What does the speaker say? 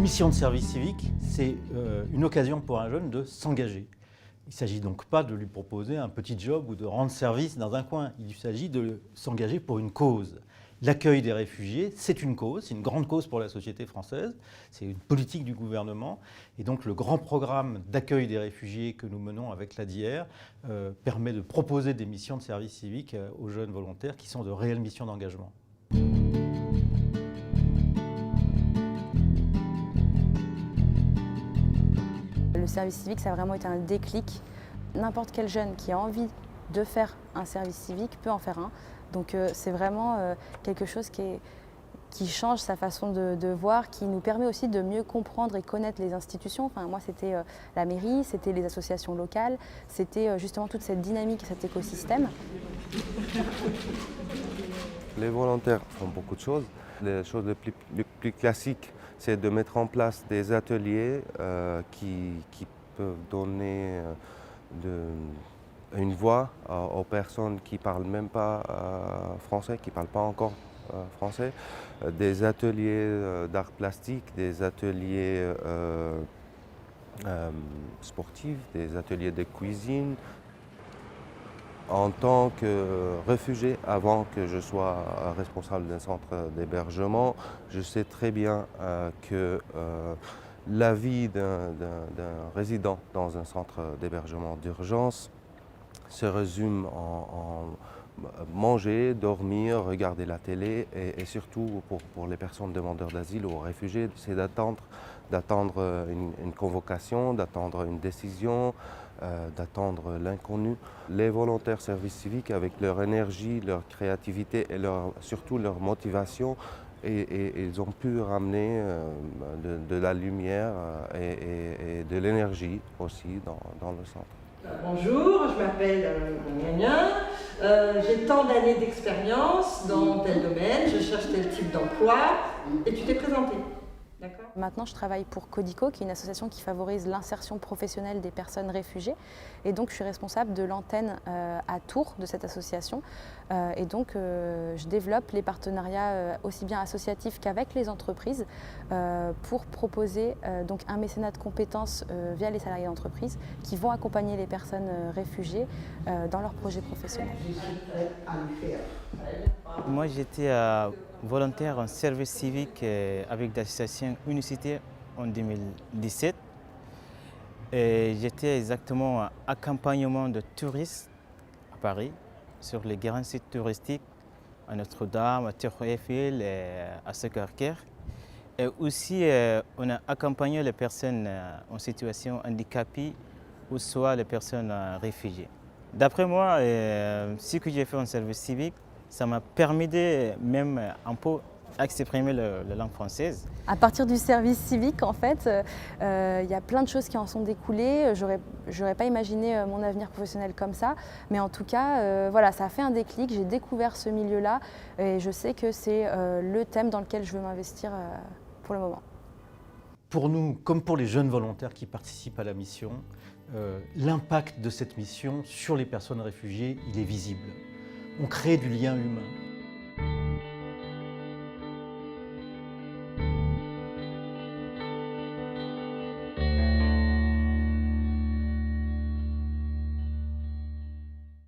mission de service civique, c'est une occasion pour un jeune de s'engager. Il ne s'agit donc pas de lui proposer un petit job ou de rendre service dans un coin. Il s'agit de s'engager pour une cause. L'accueil des réfugiés, c'est une cause, c'est une grande cause pour la société française, c'est une politique du gouvernement. Et donc le grand programme d'accueil des réfugiés que nous menons avec l'ADIR permet de proposer des missions de service civique aux jeunes volontaires qui sont de réelles missions d'engagement. Le service civique, ça a vraiment été un déclic. N'importe quel jeune qui a envie de faire un service civique peut en faire un. Donc c'est vraiment quelque chose qui change sa façon de voir, qui nous permet aussi de mieux comprendre et connaître les institutions. Enfin, moi, c'était la mairie, c'était les associations locales, c'était justement toute cette dynamique, cet écosystème. Les volontaires font beaucoup de choses. Les choses les plus classiques, c'est de mettre en place des ateliers qui peuvent donner une voix aux personnes qui ne parlent même pas français, qui ne parlent pas encore français. Des ateliers d'art plastique, des ateliers sportifs, des ateliers de cuisine. En tant que réfugié, avant que je sois responsable d'un centre d'hébergement, je sais très bien que la vie d'un résident dans un centre d'hébergement d'urgence se résume en manger, dormir, regarder la télé et surtout pour les personnes demandeurs d'asile ou réfugiés, c'est d'attendre une convocation, d'attendre une décision, d'attendre l'inconnu. Les volontaires service civique, avec leur énergie, leur créativité et surtout leur motivation, et ils ont pu ramener de la lumière et de l'énergie aussi dans le centre. Bonjour, je m'appelle j'ai tant d'années d'expérience dans tel domaine, je cherche tel type d'emploi, et tu t'es présentée. Maintenant, je travaille pour Codico, qui est une association qui favorise l'insertion professionnelle des personnes réfugiées. Et donc, je suis responsable de l'antenne à Tours de cette association. Et donc, je développe les partenariats aussi bien associatifs qu'avec les entreprises pour proposer donc un mécénat de compétences via les salariés d'entreprise qui vont accompagner les personnes réfugiées dans leurs projets professionnels. Moi, j'étais volontaire en service civique avec l'association Unicité en 2017. J'étais exactement en accompagnement de touristes à Paris, sur les grands sites touristiques, à Notre-Dame, à Tour Eiffel, à Sacré-Cœur. Et aussi, on a accompagné les personnes en situation handicapée ou soit les personnes réfugiées. D'après moi, ce que j'ai fait en service civique, ça m'a permis de même un peu exprimer la langue française. À partir du service civique, en fait, il y a plein de choses qui en sont découlées. J'aurais pas imaginé mon avenir professionnel comme ça, mais en tout cas, voilà, ça a fait un déclic. J'ai découvert ce milieu-là et je sais que c'est le thème dans lequel je veux m'investir pour le moment. Pour nous, comme pour les jeunes volontaires qui participent à la mission, l'impact de cette mission sur les personnes réfugiées, il est visible. On crée du lien humain.